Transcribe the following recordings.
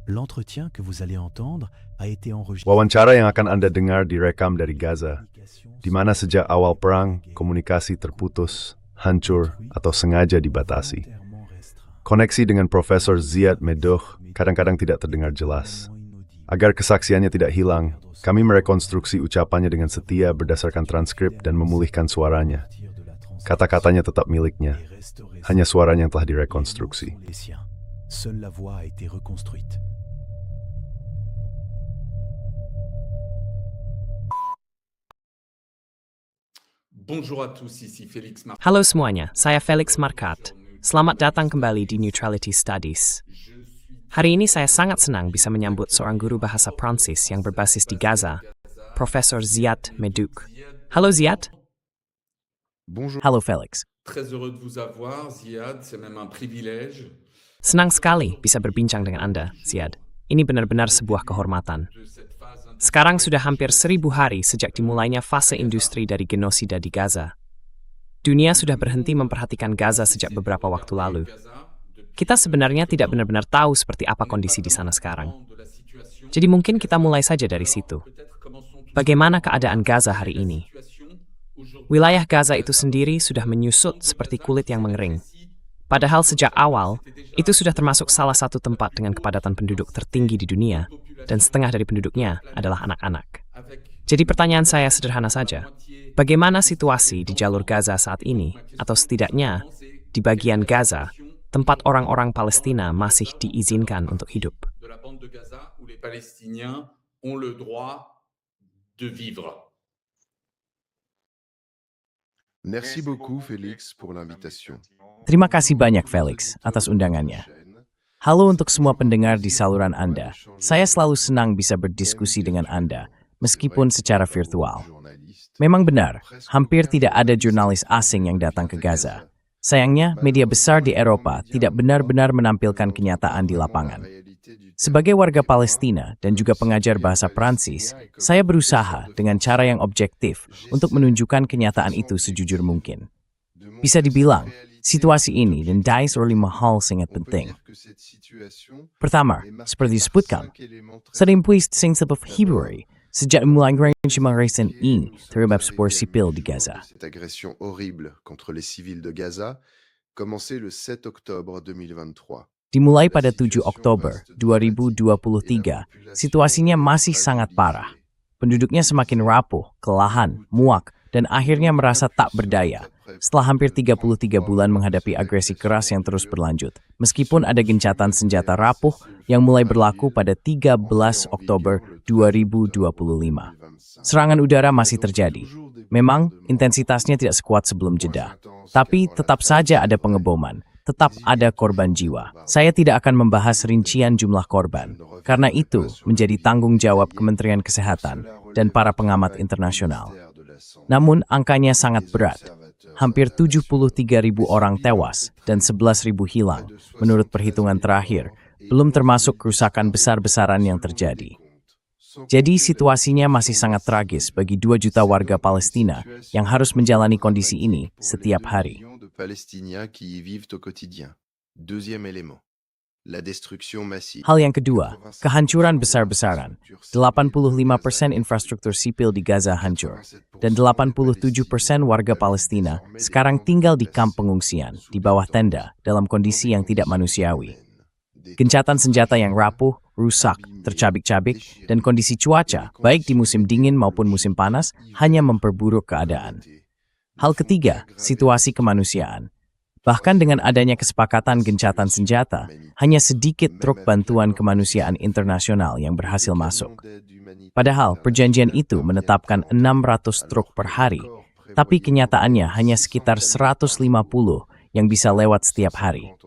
L'entretien que vous allez entendre a été enregistré. Wawancara yang akan Anda dengar direkam dari Gaza, di mana sejak awal perang komunikasi terputus, hancur, atau sengaja dibatasi. Koneksi dengan Profesor Ziad Medouh kadang-kadang tidak terdengar jelas. Agar kesaksiannya tidak hilang, kami merekonstruksi ucapannya dengan setia berdasarkan transkrip dan memulihkan suaranya. Kata-katanya tetap miliknya, hanya suaranya yang telah direkonstruksi. Seule la voix a été reconstruite. Bonjour à tous, ici Félix Marc. Halo semuanya, saya Felix Markat. Selamat datang kembali di Neutrality Studies. Hari ini saya sangat senang bisa menyambut seorang guru bahasa Prancis yang berbasis di Gaza, Profesor Ziad Medouh. Halo Ziad. Bonjour. Halo Felix. Très heureux de vous avoir, Ziad, c'est même un privilège. Senang sekali bisa berbincang dengan Anda, Ziad. Ini benar-benar sebuah kehormatan. Sekarang sudah hampir 1000 hari sejak dimulainya fase industri dari genosida di Gaza. Dunia sudah berhenti memperhatikan Gaza sejak beberapa waktu lalu. Kita sebenarnya tidak benar-benar tahu seperti apa kondisi di sana sekarang. Jadi mungkin kita mulai saja dari situ. Bagaimana keadaan Gaza hari ini? Wilayah Gaza itu sendiri sudah menyusut seperti kulit yang mengering. Padahal sejak awal, itu sudah termasuk salah satu tempat dengan kepadatan penduduk tertinggi di dunia, dan setengah dari penduduknya adalah anak-anak. Jadi pertanyaan saya sederhana saja. Bagaimana situasi di jalur Gaza saat ini, atau setidaknya di bagian Gaza, tempat orang-orang Palestina masih diizinkan untuk hidup? De la bande de Gaza où les Palestiniens ont le droit de vivre. Merci beaucoup, Félix, pour l'invitation. Terima kasih banyak, Felix, atas undangannya. Halo untuk semua pendengar di saluran Anda. Saya selalu senang bisa berdiskusi dengan Anda, meskipun secara virtual. Memang benar, hampir tidak ada jurnalis asing yang datang ke Gaza. Sayangnya, media besar di Eropa tidak benar-benar menampilkan kenyataan di lapangan. Sebagai warga Palestina dan juga pengajar bahasa Prancis, saya berusaha dengan cara yang objektif untuk menunjukkan kenyataan itu sejujur mungkin. Bisa dibilang, situasi ini dan dai oleh hal sangat penting. Pertama, seperti disebutkan, sedempuis sebab Februari, sejak mulai rejim recent ini terhadap sebuah sipil di Gaza. Cette agression horrible contre les civils de Gaza commençait le 7 octobre 2023. Dimulai pada 7 Oktober 2023, situasinya masih sangat parah. Penduduknya semakin rapuh, kelelahan, muak, dan akhirnya merasa tak berdaya setelah hampir 33 bulan menghadapi agresi keras yang terus berlanjut. Meskipun ada gencatan senjata rapuh yang mulai berlaku pada 13 Oktober 2025. Serangan udara masih terjadi. Memang, intensitasnya tidak sekuat sebelum jeda. Tapi tetap saja ada pengeboman. Tetap ada korban jiwa. Saya tidak akan membahas rincian jumlah korban, karena itu menjadi tanggung jawab Kementerian Kesehatan dan para pengamat internasional. Namun angkanya sangat berat. Hampir 73.000 orang tewas dan 11.000 hilang, menurut perhitungan terakhir, belum termasuk kerusakan besar-besaran yang terjadi. Jadi situasinya masih sangat tragis bagi 2 juta warga Palestina yang harus menjalani kondisi ini setiap hari. Palestiniens qui y vivent au quotidien. Deuxième élément, la destruction massive. Hal yang kedua, kehancuran besar-besaran. 85% infrastruktur sipil di Gaza hancur, dan 87% warga Palestina sekarang tinggal di kamp pengungsian di bawah tenda dalam kondisi yang tidak manusiawi. Gencatan senjata yang rapuh, rusak, tercabik-cabik, dan kondisi cuaca, baik di musim dingin maupun musim panas, hanya memperburuk keadaan. Hal ketiga, situasi kemanusiaan. Bahkan dengan adanya kesepakatan gencatan senjata, hanya sedikit truk bantuan kemanusiaan internasional yang berhasil masuk. Padahal perjanjian itu menetapkan 600 truk per hari, tapi kenyataannya hanya sekitar 150 yang bisa lewat setiap hari.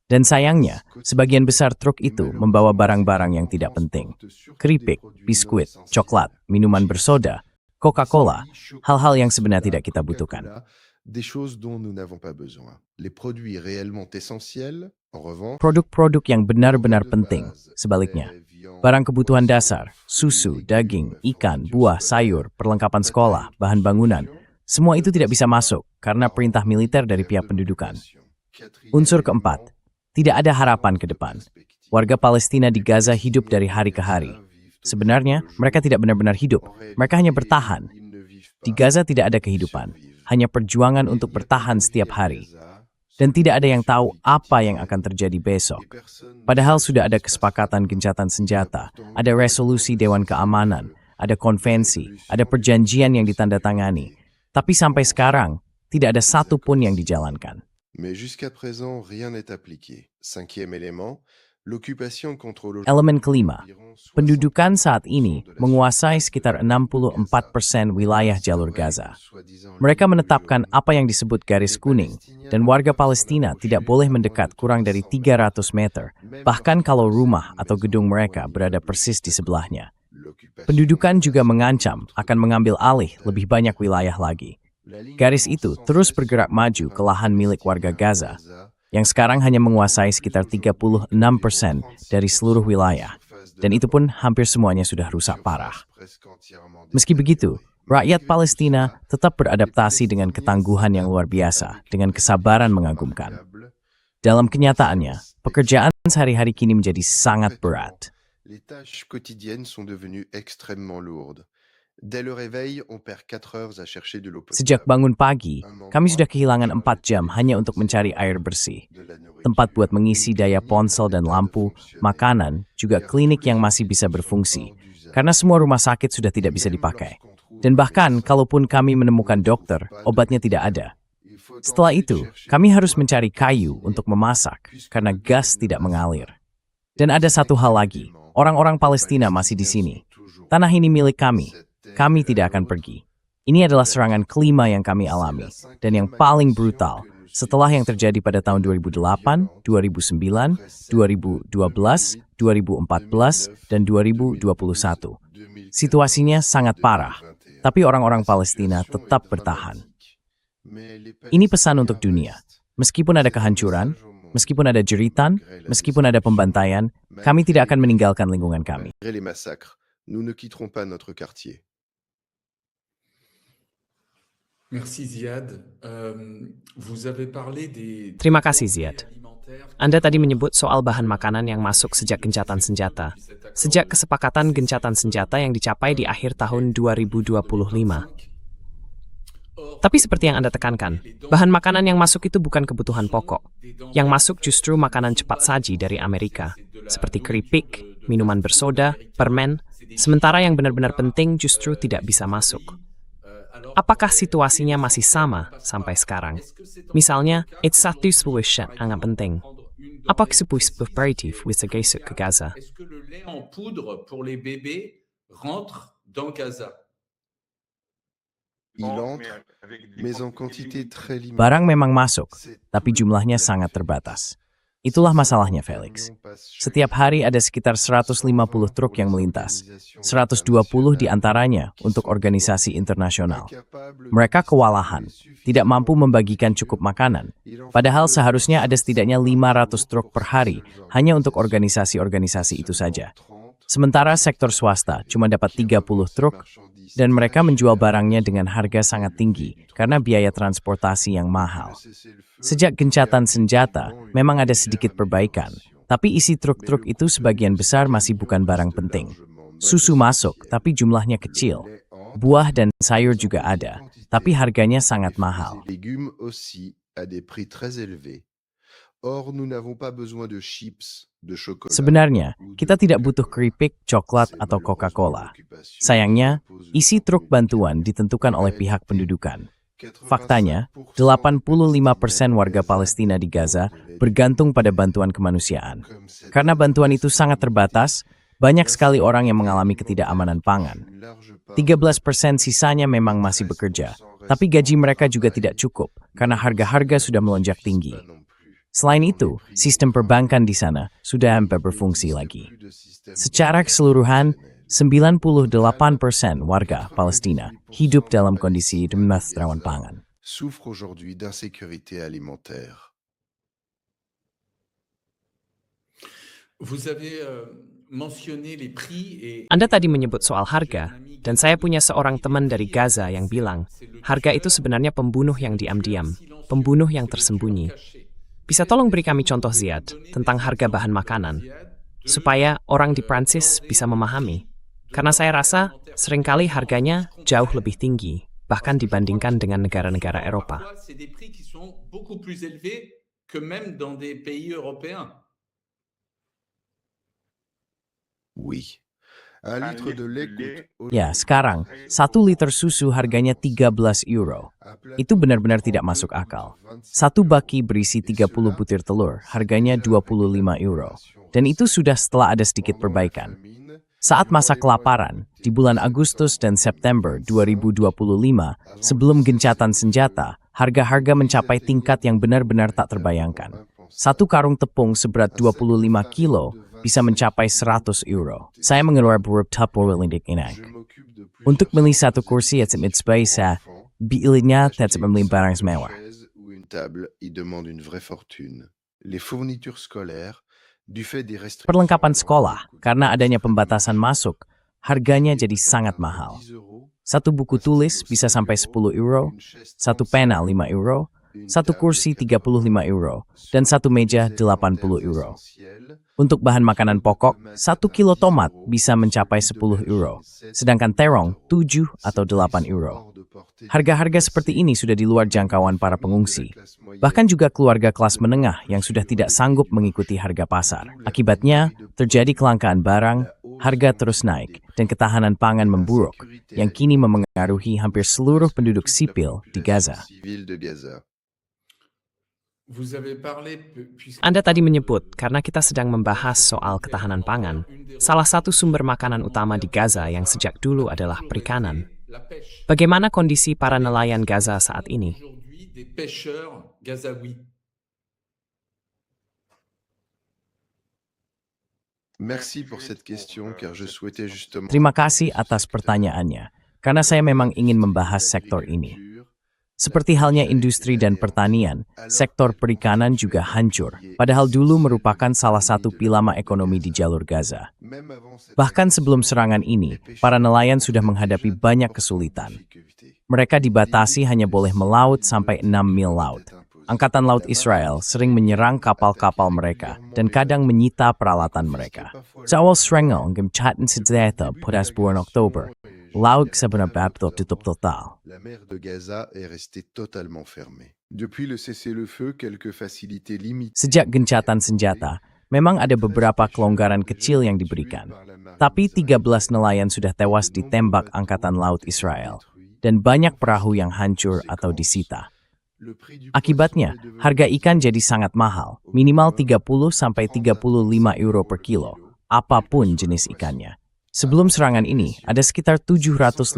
Dan sayangnya, sebagian besar truk itu membawa barang-barang yang tidak penting. Keripik, biskuit, coklat, minuman bersoda, Coca-Cola, hal-hal yang sebenarnya tidak kita butuhkan. Des choses dont nous n'avons pas besoin. Les produits réellement essentiels, en revanche, Produk-produk yang benar-benar penting, sebaliknya. Barang kebutuhan dasar, susu, daging, ikan, buah, sayur, perlengkapan sekolah, bahan bangunan, semua itu tidak bisa masuk karena perintah militer dari pihak pendudukan. Unsur keempat, tidak ada harapan ke depan. warga Palestina di Gaza hidup dari hari ke hari. Sebenarnya, mereka tidak benar-benar hidup, mereka hanya bertahan. Di Gaza tidak ada kehidupan, hanya perjuangan untuk bertahan setiap hari. Dan tidak ada yang tahu apa yang akan terjadi besok. Padahal sudah ada kesepakatan gencatan senjata, ada resolusi Dewan Keamanan, ada konvensi, ada perjanjian yang ditandatangani. Tapi sampai sekarang, tidak ada satu pun yang dijalankan. Mais jusqu'à présent, rien n'est appliqué. Cinquième élément, l'occupation contrôle Elemen kelima, pendudukan saat ini menguasai sekitar 64% wilayah jalur Gaza. Mereka menetapkan apa yang disebut garis kuning, dan warga Palestina tidak boleh mendekat kurang dari 300 meter, bahkan kalau rumah atau gedung mereka berada persis di sebelahnya. Pendudukan juga mengancam akan mengambil alih lebih banyak wilayah lagi. Garis itu terus bergerak maju ke lahan milik warga Gaza, yang sekarang hanya menguasai sekitar 36% dari seluruh wilayah, dan itu pun hampir semuanya sudah rusak parah. Meski begitu, rakyat Palestina tetap beradaptasi dengan ketangguhan yang luar biasa, dengan kesabaran mengagumkan. Dalam kenyataannya, pekerjaan sehari-hari kini menjadi sangat berat. Les tâches quotidiennes sont devenues extrêmement lourdes. Dès le réveil, on perd 4 heures à chercher de l'eau potable. Sejak bangun pagi, kami sudah kehilangan 4 jam hanya untuk mencari air bersih, tempat buat mengisi daya ponsel dan lampu, makanan, juga klinik yang masih bisa berfungsi, karena semua rumah sakit sudah tidak bisa dipakai. Dan bahkan, kalaupun kami menemukan dokter, obatnya tidak ada. Setelah itu, kami harus mencari kayu untuk memasak, karena gas tidak mengalir. Dan ada satu hal lagi, orang-orang Palestina masih di sini. Tanah ini milik kami. Kami tidak akan pergi. Ini adalah serangan kelima yang kami alami, dan yang paling brutal setelah yang terjadi pada tahun 2008, 2009, 2012, 2014, dan 2021. Situasinya sangat parah, tapi orang-orang Palestina tetap bertahan. Ini pesan untuk dunia. Meskipun ada kehancuran, meskipun ada jeritan, meskipun ada pembantaian, kami tidak akan meninggalkan lingkungan kami. Les massacres, nous ne quitterons pas notre quartier. Merci Ziad. Vous avez parlé des... Terima kasih, Ziad. Anda tadi menyebut soal bahan makanan yang masuk sejak gencatan senjata. Sejak kesepakatan gencatan senjata yang dicapai di akhir tahun 2025. Tapi seperti yang Anda tekankan, bahan makanan yang masuk itu bukan kebutuhan pokok. Yang masuk justru makanan cepat saji dari Amerika, seperti keripik, minuman bersoda, permen, sementara yang benar-benar penting justru tidak bisa masuk. Apakah situasinya masih sama sampai sekarang? Misalnya, it's satu solution yang penting. Apa sebuah cooperatif bisa masuk ke Gaza? Est-ce que le lait en poudre pour les bébés rentre dans Gaza? Il entre, mais en quantité très limitée. Barang memang masuk, tapi jumlahnya sangat terbatas. Itulah masalahnya, Felix. Setiap hari ada sekitar 150 truk yang melintas. 120 diantaranya untuk organisasi internasional. Mereka kewalahan, tidak mampu membagikan cukup makanan. Padahal seharusnya ada setidaknya 500 truk per hari hanya untuk organisasi-organisasi itu saja. Sementara sektor swasta cuma dapat 30 truk, dan mereka menjual barangnya dengan harga sangat tinggi karena biaya transportasi yang mahal. Sejak gencatan senjata, memang ada sedikit perbaikan, tapi isi truk-truk itu sebagian besar masih bukan barang penting. Susu masuk, tapi jumlahnya kecil. Buah dan sayur juga ada, tapi harganya sangat mahal. Légumes aussi à des prix très élevés. Or, nous n'avons pas besoin de chips, de chocolat. Sebenarnya, kita tidak butuh keripik, coklat, atau Coca-Cola. Sayangnya, isi truk bantuan ditentukan oleh pihak pendudukan. Faktanya, 85% warga Palestina di Gaza bergantung pada bantuan kemanusiaan. Karena bantuan itu sangat terbatas, banyak sekali orang yang mengalami ketidakamanan pangan. 13% sisanya memang masih bekerja, tapi gaji mereka juga tidak cukup karena harga-harga sudah melonjak tinggi. Selain itu, sistem perbankan di sana sudah hampir berfungsi lagi. Secara keseluruhan, 98% warga Palestina hidup dalam kondisi rawan pangan. Souffre aujourd'hui d'insécurité alimentaire. Vous avez mentionné les prix et... Anda tadi menyebut soal harga, dan saya punya seorang teman dari Gaza yang bilang, harga itu sebenarnya pembunuh yang diam-diam, pembunuh yang tersembunyi. Bisa tolong beri kami contoh, Ziad, tentang harga bahan makanan? supaya orang di Prancis bisa memahami. Karena saya rasa seringkali harganya jauh lebih tinggi, bahkan dibandingkan dengan negara-negara Eropa. C'est des prix qui sont beaucoup plus élevés que même dans des pays européens. Oui. Un litre de lait coûte Ya, sekarang 1 liter susu harganya 13 euro. Itu benar-benar tidak masuk akal. Satu baki berisi 30 butir telur, harganya 25 euro. Dan itu sudah setelah ada sedikit perbaikan. Saat masa kelaparan, di bulan Agustus dan September 2025, sebelum gencatan senjata, harga-harga mencapai tingkat yang benar-benar tak terbayangkan. Satu karung tepung seberat 25 kilo bisa mencapai 100 euro. Saya mengeluarkan beberapa lindik ini. Untuk beli satu kursi at mid-space, saya belinya tidak membeli barang mewah. une table, il demande une vraie fortune. Les fournitures scolaires, du fait des restrictions, Perlengkapan sekolah, karena adanya pembatasan masuk, harganya jadi sangat mahal. 10 euros, Satu buku tulis bisa sampai 10 euro, satu pena 5 euro, satu kursi 35 euro, dan satu meja 80 euro. Untuk bahan makanan pokok, 1 kilo tomat bisa mencapai 10 euro, sedangkan terong 7 atau 8 euro. Harga-harga seperti ini sudah di luar jangkauan para pengungsi, bahkan juga keluarga kelas menengah yang sudah tidak sanggup mengikuti harga pasar. Akibatnya, terjadi kelangkaan barang, harga terus naik, dan ketahanan pangan memburuk, yang kini memengaruhi hampir seluruh penduduk sipil di Gaza. civil de Gaza. Vous avez parlé, Anda tadi menyebut, karena kita sedang membahas soal ketahanan pangan, salah satu sumber makanan utama di Gaza yang sejak dulu adalah perikanan. la pêche. Bagaimana kondisi para nelayan Gaza saat ini? Aujourd'hui, des pêcheurs gazaouis. Merci pour cette question, car je souhaitais justement Terima kasih atas pertanyaannya, karena saya memang ingin membahas sektor ini. Seperti halnya industri dan pertanian, sektor perikanan juga hancur, padahal dulu merupakan salah satu pilar ekonomi di jalur Gaza. Même avant cette Bahkan sebelum serangan ini, para nelayan sudah menghadapi banyak kesulitan. Mereka dibatasi hanya boleh melaut sampai 6 mil laut. Angkatan Laut Israel sering menyerang kapal-kapal mereka dan kadang menyita peralatan mereka. Zawal Srengel gemcaten sejata pada bulan Oktober, laut sebenarnya tutup total. La mer de Gaza est restée totalement fermée. Depuis le cessez-le-feu, quelques facilités limitées Sejak gencatan senjata, memang ada beberapa kelonggaran kecil yang diberikan. Tapi 13 nelayan sudah tewas ditembak Angkatan Laut Israel, dan banyak perahu yang hancur atau disita. Le prix du Akibatnya, harga ikan jadi sangat mahal, minimal 30-35 euro per kilo, apapun jenis ikannya. Sebelum serangan ini, ada sekitar 750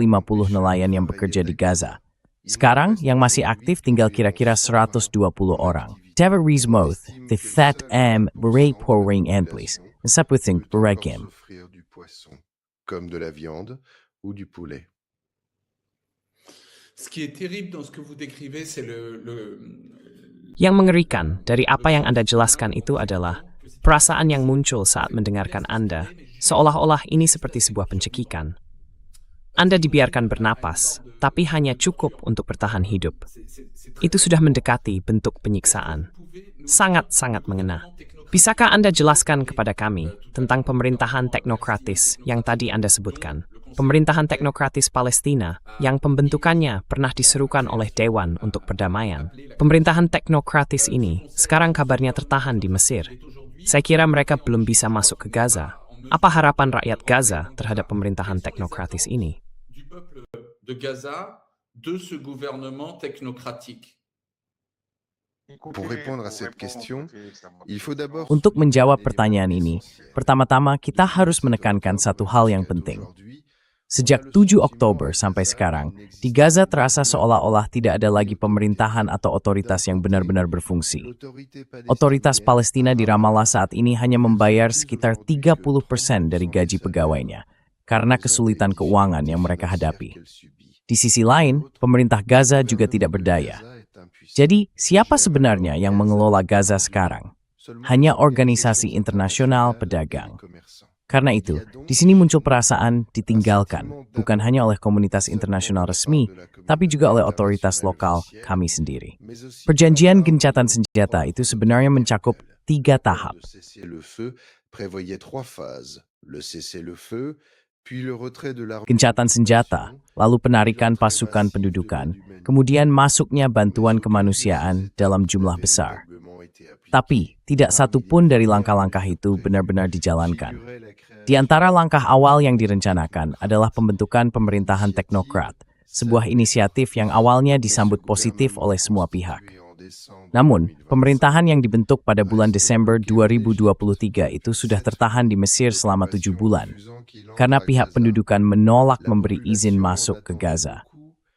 nelayan yang bekerja di Gaza. Sekarang, yang masih aktif tinggal kira-kira 120 orang. Tavares Moth, the Fat M. Beret Pouring and Please, and Saputhing Beregim. s'offrir du poisson, comme de la viande ou du poulet. Ce qui est terrible dans ce que vous décrivez, c'est Yang mengerikan dari apa yang Anda jelaskan itu adalah perasaan yang muncul saat mendengarkan Anda, seolah-olah ini seperti sebuah pencekikan. Anda dibiarkan bernapas, tapi hanya cukup untuk bertahan hidup. Itu sudah mendekati bentuk penyiksaan. Sangat-sangat mengena. Bisakah Anda jelaskan kepada kami tentang pemerintahan teknokratis yang tadi Anda sebutkan? Pemerintahan teknokratis Palestina yang pembentukannya pernah diserukan oleh Dewan untuk Perdamaian. Pemerintahan teknokratis ini sekarang kabarnya tertahan di Mesir. Saya kira mereka belum bisa masuk ke Gaza. Apa harapan rakyat Gaza terhadap pemerintahan teknokratis ini? du peuple de Gaza, de ce gouvernement technocratique. Pour répondre à cette question, il faut d'abord Untuk menjawab pertanyaan ini, pertama-tama kita harus menekankan satu hal yang penting. Sejak 7 Oktober sampai sekarang, di Gaza terasa seolah-olah tidak ada lagi pemerintahan atau otoritas yang benar-benar berfungsi. Otoritas Palestina di Ramallah saat ini hanya membayar sekitar 30% dari gaji pegawainya, karena kesulitan keuangan yang mereka hadapi. Di sisi lain, pemerintah Gaza juga tidak berdaya. Jadi, siapa sebenarnya yang mengelola Gaza sekarang? Hanya organisasi internasional pedagang. Karena itu, di sini muncul perasaan ditinggalkan, bukan hanya oleh komunitas internasional resmi, tapi juga oleh otoritas lokal kami sendiri. Perjanjian gencatan senjata itu sebenarnya mencakup 3 tahap. Le cessez-le-feu prévoyait 3 phases. Le cessez-le-feu, puis le retrait de l'armée. Gencatan senjata, lalu penarikan pasukan pendudukan, kemudian masuknya bantuan kemanusiaan dalam jumlah besar. Tapi, tidak satu pun dari langkah-langkah itu benar-benar dijalankan. Di antara langkah awal yang direncanakan adalah pembentukan pemerintahan teknokrat, sebuah inisiatif yang awalnya disambut positif oleh semua pihak. Namun, pemerintahan yang dibentuk pada bulan Desember 2023 itu sudah tertahan di Mesir selama 7 bulan, karena pihak pendudukan menolak memberi izin masuk ke Gaza.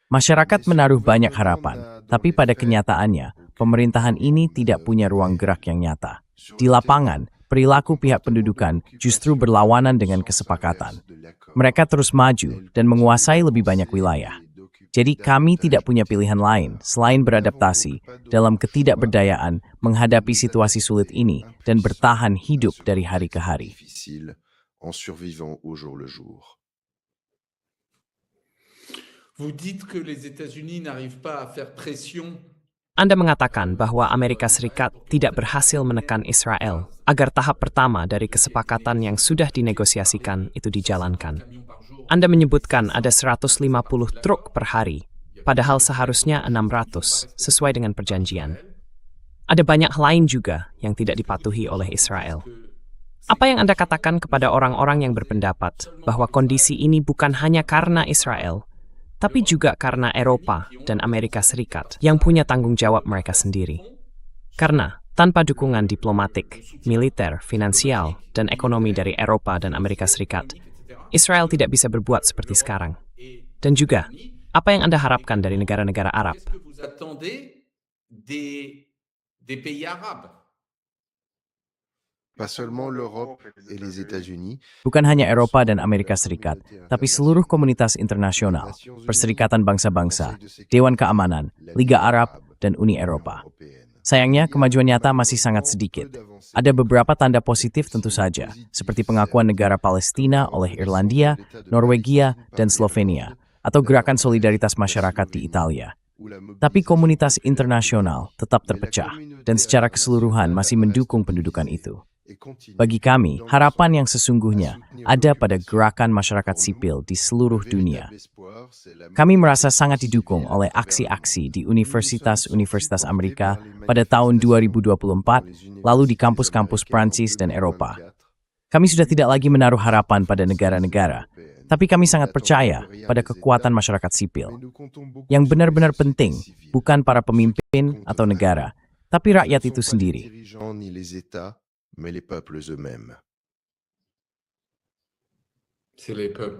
Masyarakat menaruh banyak harapan, tapi pada kenyataannya, pemerintahan ini tidak punya ruang gerak yang nyata. Di lapangan, perilaku pihak pendudukan justru berlawanan dengan kesepakatan. Mereka terus maju dan menguasai lebih banyak wilayah. Jadi kami tidak punya pilihan lain selain beradaptasi dalam ketidakberdayaan menghadapi situasi sulit ini dan bertahan hidup dari hari ke hari. Vous dites que les États-Unis n'arrivent pas à faire pression. Anda mengatakan bahwa Amerika Serikat tidak berhasil menekan Israel agar tahap pertama dari kesepakatan yang sudah dinegosiasikan itu dijalankan. Anda menyebutkan ada 150 truk per hari, padahal seharusnya 600 sesuai dengan perjanjian. Ada banyak lain juga yang tidak dipatuhi oleh Israel. Apa yang Anda katakan kepada orang-orang yang berpendapat bahwa kondisi ini bukan hanya karena Israel, tapi juga karena Eropa dan Amerika Serikat yang punya tanggung jawab mereka sendiri? Karena tanpa dukungan diplomatik, militer, finansial, dan ekonomi dari Eropa dan Amerika Serikat, Israel tidak bisa berbuat seperti sekarang. Dan juga, apa yang Anda harapkan dari negara-negara Arab? Bukan hanya Eropa dan Amerika Serikat, tapi seluruh komunitas internasional, Perserikatan Bangsa-Bangsa, Dewan Keamanan, Liga Arab, dan Uni Eropa. Sayangnya, kemajuan nyata masih sangat sedikit. Ada beberapa tanda positif tentu saja, seperti pengakuan negara Palestina oleh Irlandia, Norwegia, dan Slovenia, atau gerakan solidaritas masyarakat di Italia. Tapi komunitas internasional tetap terpecah, dan secara keseluruhan masih mendukung pendudukan itu. Bagi kami, harapan yang sesungguhnya ada pada gerakan masyarakat sipil di seluruh dunia. Kami merasa sangat didukung oleh aksi-aksi di universitas-universitas Amerika pada tahun 2024, lalu di kampus-kampus Prancis dan Eropa. Kami sudah tidak lagi menaruh harapan pada negara-negara, tapi kami sangat percaya pada kekuatan masyarakat sipil. Yang benar-benar penting bukan para pemimpin atau negara, tapi rakyat itu sendiri.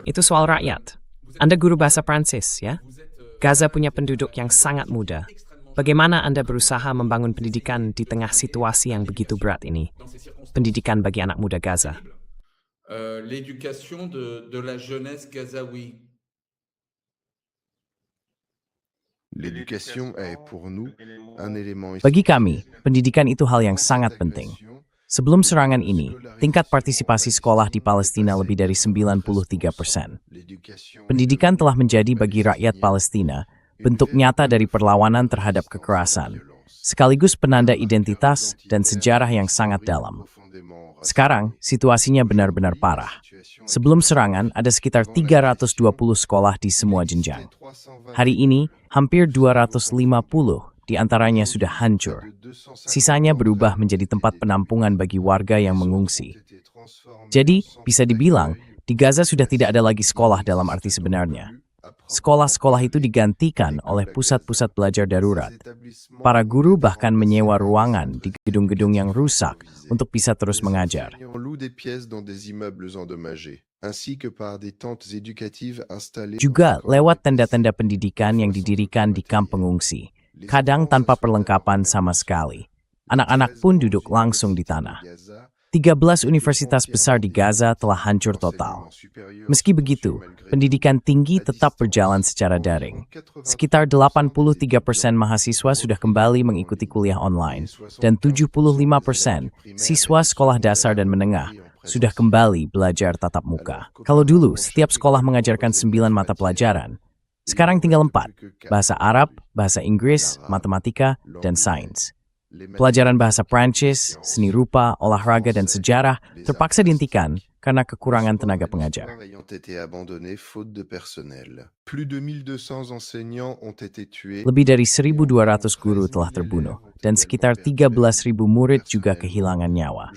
Itu soal rakyat. Anda guru bahasa Prancis, ya? Gaza punya penduduk yang sangat muda. Bagaimana Anda berusaha membangun pendidikan di tengah situasi yang begitu berat ini? Pendidikan bagi anak muda Gaza. L'éducation de la jeunesse gazaoui. Bagi kami, pendidikan itu hal yang sangat penting. Sebelum serangan ini, tingkat partisipasi sekolah di Palestina lebih dari 93%. Pendidikan telah menjadi bagi rakyat Palestina bentuk nyata dari perlawanan terhadap kekerasan, sekaligus penanda identitas dan sejarah yang sangat dalam. Sekarang, situasinya benar-benar parah. Sebelum serangan, ada sekitar 320 sekolah di semua jenjang. Hari ini, hampir 250 di antaranya sudah hancur. Sisanya berubah menjadi tempat penampungan bagi warga yang mengungsi. Jadi, bisa dibilang, di Gaza sudah tidak ada lagi sekolah dalam arti sebenarnya. Sekolah-sekolah itu digantikan oleh pusat-pusat belajar darurat. Para guru bahkan menyewa ruangan di gedung-gedung yang rusak untuk bisa terus mengajar. Juga lewat tenda-tenda pendidikan yang didirikan di kamp pengungsi, kadang tanpa perlengkapan sama sekali. Anak-anak pun duduk langsung di tanah. 13 universitas besar di Gaza telah hancur total. Meski begitu, pendidikan tinggi tetap berjalan secara daring. Sekitar 83% mahasiswa sudah kembali mengikuti kuliah online, dan 75% siswa sekolah dasar dan menengah sudah kembali belajar tatap muka. Kalau dulu setiap sekolah mengajarkan 9 mata pelajaran, sekarang tinggal 4, bahasa Arab, bahasa Inggris, matematika, dan sains. Pelajaran bahasa Prancis, seni rupa, olahraga, dan sejarah terpaksa dihentikan karena kekurangan tenaga pengajar. ayant été abandonnés faute de personnel. Plus de 1200 enseignants ont été tués. Lebih dari 1.200 guru telah terbunuh, dan sekitar 13.000 murid juga kehilangan nyawa.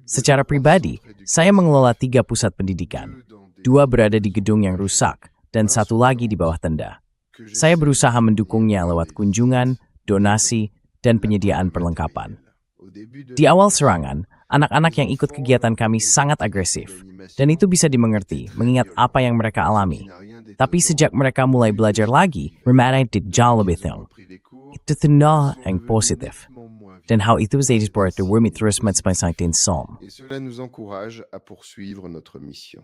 Secara pribadi, saya mengelola 3 pusat pendidikan. 2 berada di gedung yang rusak, dan 1 lagi di bawah tenda. Saya berusaha mendukungnya lewat kunjungan, donasi, dan penyediaan perlengkapan. Di awal serangan, anak-anak yang ikut kegiatan kami sangat agresif, dan itu bisa dimengerti mengingat apa yang mereka alami. Tapi sejak mereka mulai belajar lagi, mereka jauh lebih tenang. Itu tenang yang positif. Dan hal itu saya membuat kami terus menciptakan som. Et cela nous encourage à poursuivre notre mission.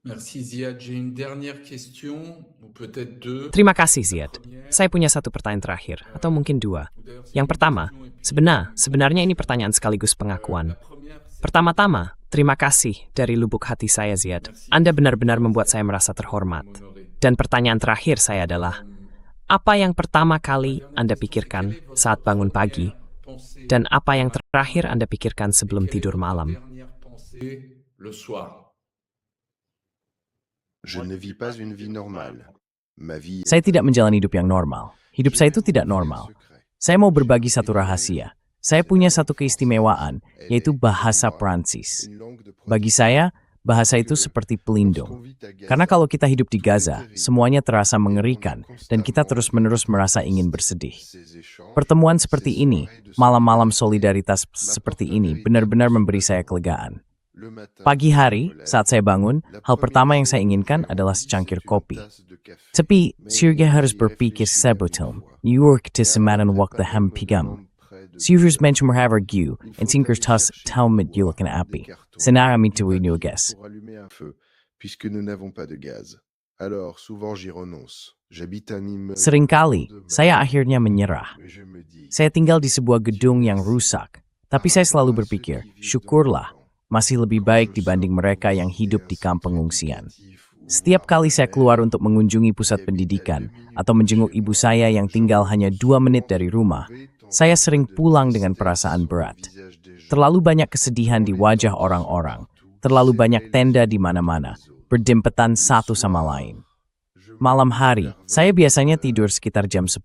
Merci Ziad. J'ai une dernière question, ou peut-être 2. Terima kasih, Ziad. Saya punya 1 pertanyaan terakhir, atau mungkin 2. Yang pertama, sebenarnya ini pertanyaan sekaligus pengakuan. Pertama-tama, terima kasih dari lubuk hati saya, Ziad. Anda benar-benar membuat saya merasa terhormat. Dan pertanyaan terakhir saya adalah, apa yang pertama kali Anda pikirkan saat bangun pagi? Dan apa yang terakhir Anda pikirkan sebelum tidur malam? Le soir. Je ne vis pas une vie normale. Ma vie est Saya tidak menjalani hidup yang normal. Hidup saya itu tidak normal. Saya mau berbagi satu rahasia. Saya punya satu keistimewaan, yaitu bahasa Prancis. Bagi saya, bahasa itu seperti pelindung. Karena kalau kita hidup di Gaza, semuanya terasa mengerikan, dan kita terus-menerus merasa ingin bersedih. Pertemuan seperti ini, malam-malam solidaritas seperti ini, benar-benar memberi saya kelegaan. Pagi hari, saat saya bangun, hal pertama yang saya inginkan adalah secangkir kopi. Tapi, saya harus berpikir sebutan. New York te semanan waktu hampigam. Sivers mention merhavergu, and sinkers tas talmud yulikan api. Senara mitu guess. pour allumer un feu, puisque nous n'avons pas de gaz. Alors, souvent j'y renonce. J'habite un immeuble. Seringkali, saya akhirnya menyerah. Je me dis, Saya tinggal di sebuah gedung yang rusak. Tapi saya selalu berpikir, syukurlah, masih lebih baik dibanding mereka yang hidup di kamp pengungsian. Setiap kali saya keluar untuk mengunjungi pusat pendidikan atau menjenguk ibu saya yang tinggal hanya 2 menit dari rumah, saya sering pulang dengan perasaan berat. Terlalu banyak kesedihan di wajah orang-orang, terlalu banyak tenda di mana-mana, berdempetan satu sama lain. Malam hari, saya biasanya tidur sekitar jam 10,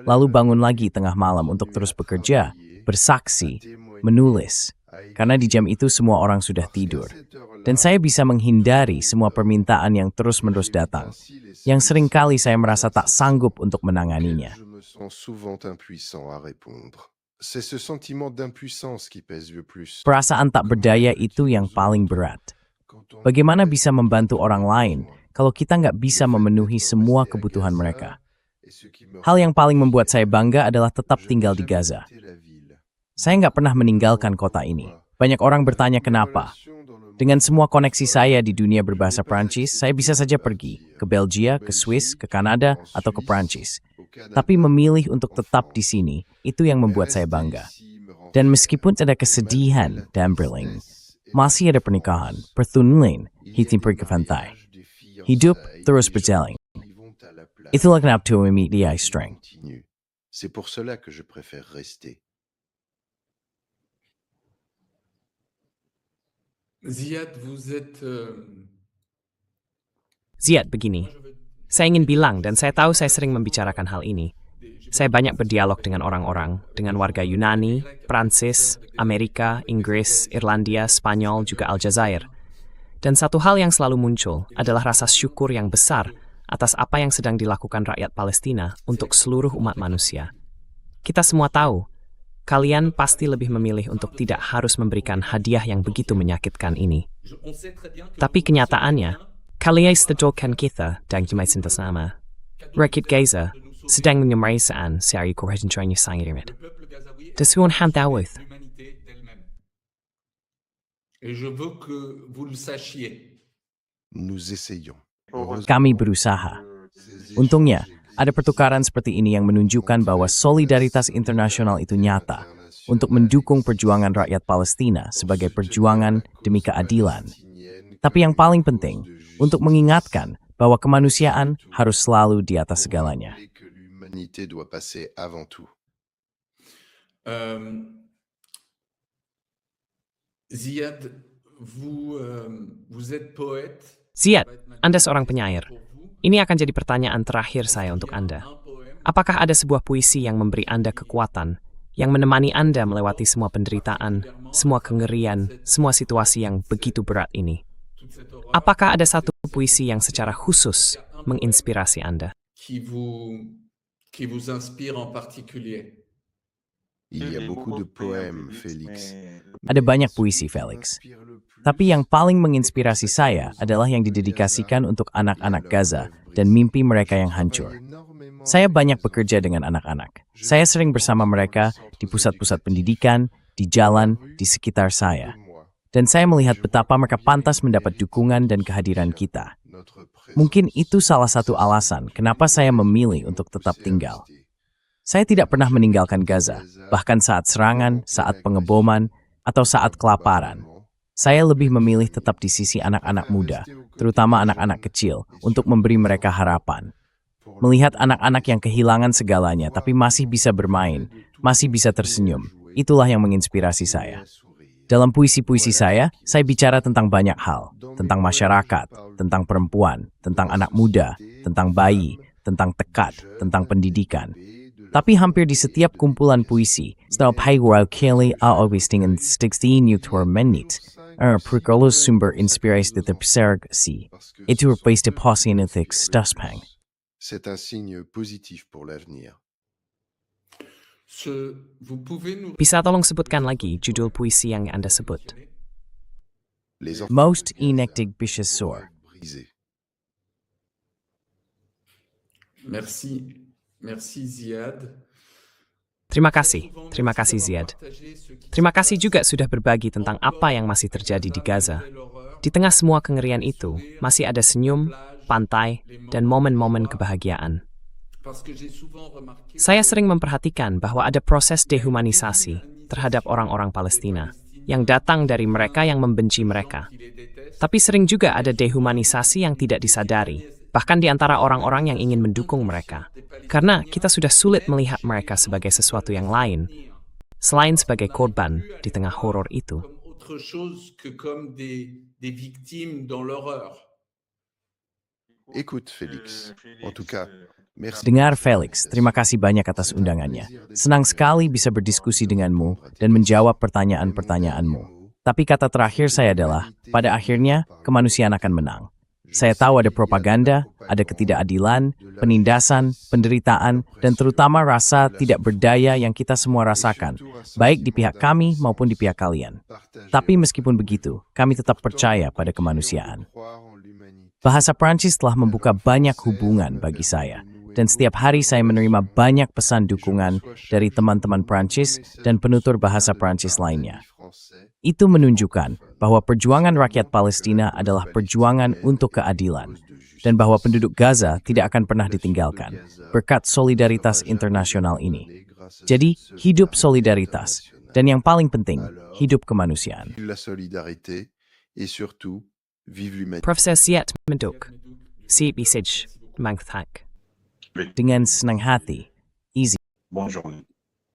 lalu bangun lagi tengah malam untuk terus bekerja, bersaksi, menulis. Karena di jam itu semua orang sudah tidur. Dan saya bisa menghindari semua permintaan yang terus-menerus datang, yang seringkali saya merasa tak sanggup untuk menanganinya. je me sens souvent impuissant à répondre. C'est ce sentiment d'impuissance qui pèse le plus. Perasaan tak berdaya itu yang paling berat. Bagaimana bisa membantu orang lain kalau kita nggak bisa memenuhi semua kebutuhan mereka? Hal yang paling membuat saya bangga adalah tetap tinggal di Gaza. Saya nggak pernah meninggalkan kota ini. Banyak orang bertanya kenapa. Dengan semua koneksi saya di dunia berbahasa Prancis, saya bisa saja pergi ke Belgia, ke Swiss, ke Kanada, atau ke Prancis. Tapi memilih untuk tetap di sini, itu yang membuat saya bangga. Dan meskipun ada kesedihan dan berling, masih ada pernikahan, pertunjukan, hitim pergi ke pantai. Hidup terus berjalan. Itulah kenapa saya memilih strength. C'est pour cela que je préfère rester. Ziad, vous êtes... Ziad, begini. Saya ingin bilang, dan saya tahu saya sering membicarakan hal ini. Saya banyak berdialog dengan orang-orang, dengan warga Yunani, Prancis, Amerika, Inggris, Irlandia, Spanyol, juga Aljazair. Dan satu hal yang selalu muncul adalah rasa syukur yang besar atas apa yang sedang dilakukan rakyat Palestina untuk seluruh umat manusia. Kita semua tahu, kalian pasti lebih memilih untuk tidak harus memberikan hadiah yang begitu menyakitkan ini. Tapi kenyataannya, kalian setujukan kita dan jemaat sama. Rakyat Gaza sedang menyemarakan sehari korbannya sangat. Desuan hantawith. Et je veux que vous le sachiez. Nous essayons. Kami berusaha. Untungnya, ada pertukaran seperti ini yang menunjukkan bahwa solidaritas internasional itu nyata untuk mendukung perjuangan rakyat Palestina sebagai perjuangan demi keadilan. Tapi yang paling penting, untuk mengingatkan bahwa kemanusiaan harus selalu di atas segalanya. Que l'humanité doit passer avant tout. Ziad, vous êtes poète. Ziad, Anda seorang penyair. Ini akan jadi pertanyaan terakhir saya untuk Anda. Apakah ada sebuah puisi yang memberi Anda kekuatan, yang menemani Anda melewati semua penderitaan, semua kengerian, semua situasi yang begitu berat ini? Apakah ada satu puisi yang secara khusus menginspirasi Anda? Qui vous inspire en particulier? Il y a beaucoup de poèmes, Félix. Ada banyak puisi, Felix. Tapi yang paling menginspirasi saya adalah yang didedikasikan untuk anak-anak Gaza dan mimpi mereka yang hancur. Saya banyak bekerja dengan anak-anak. Saya sering bersama mereka di pusat-pusat pendidikan, di jalan, di sekitar saya. Dan saya melihat betapa mereka pantas mendapat dukungan dan kehadiran kita. Mungkin itu salah satu alasan kenapa saya memilih untuk tetap tinggal. Saya tidak pernah meninggalkan Gaza, bahkan saat serangan, saat pengeboman, atau saat kelaparan. Saya lebih memilih tetap di sisi anak-anak muda, terutama anak-anak kecil, untuk memberi mereka harapan. Melihat anak-anak yang kehilangan segalanya tapi masih bisa bermain, masih bisa tersenyum, itulah yang menginspirasi saya. Dalam puisi-puisi saya bicara tentang banyak hal, tentang masyarakat, tentang perempuan, tentang anak muda, tentang bayi, tentang tekad, tentang pendidikan. Tapi hampir di setiap kumpulan puisi, setiap haiwau kali awisting stigstien tormenit, perkolus sumber inspirasi tersergsi, itu replace deposit staspang. C'est un signe positif pour l'avenir. Bisa tolong sebutkan lagi judul puisi yang Anda sebut? Most enectic bishes sore. Merci Ziad. Terima kasih Ziad. Terima kasih juga sudah berbagi tentang apa yang masih terjadi di Gaza. Di tengah semua kengerian itu, masih ada senyum, pantai, dan momen-momen kebahagiaan. Saya sering memperhatikan bahwa ada proses dehumanisasi terhadap orang-orang Palestina yang datang dari mereka yang membenci mereka. Tapi sering juga ada dehumanisasi yang tidak disadari, bahkan di antara orang-orang yang ingin mendukung mereka. Karena kita sudah sulit melihat mereka sebagai sesuatu yang lain, selain sebagai korban di tengah horor itu. Écoute, Félix. En tout cas, merci. Dengar, Felix, terima kasih banyak atas undangannya. Senang sekali bisa berdiskusi denganmu dan menjawab pertanyaan-pertanyaanmu. Tapi kata terakhir saya adalah, pada akhirnya, kemanusiaan akan menang. Saya tahu ada propaganda, ada ketidakadilan, penindasan, penderitaan, dan terutama rasa tidak berdaya yang kita semua rasakan, baik di pihak kami maupun di pihak kalian. Tapi meskipun begitu, kami tetap percaya pada kemanusiaan. Bahasa Prancis telah membuka banyak hubungan bagi saya, dan setiap hari saya menerima banyak pesan dukungan dari teman-teman Prancis dan penutur bahasa Prancis lainnya. Itu menunjukkan bahwa perjuangan rakyat Palestina adalah perjuangan untuk keadilan, dan bahwa penduduk Gaza tidak akan pernah ditinggalkan berkat solidaritas internasional ini. Jadi, hidup solidaritas, dan yang paling penting, hidup kemanusiaan. La solidarité et surtout, vive l'humanité. Profesor Ziad Menduk, si bisij mangthak. Dengan senang hati, easy. Bonne journée.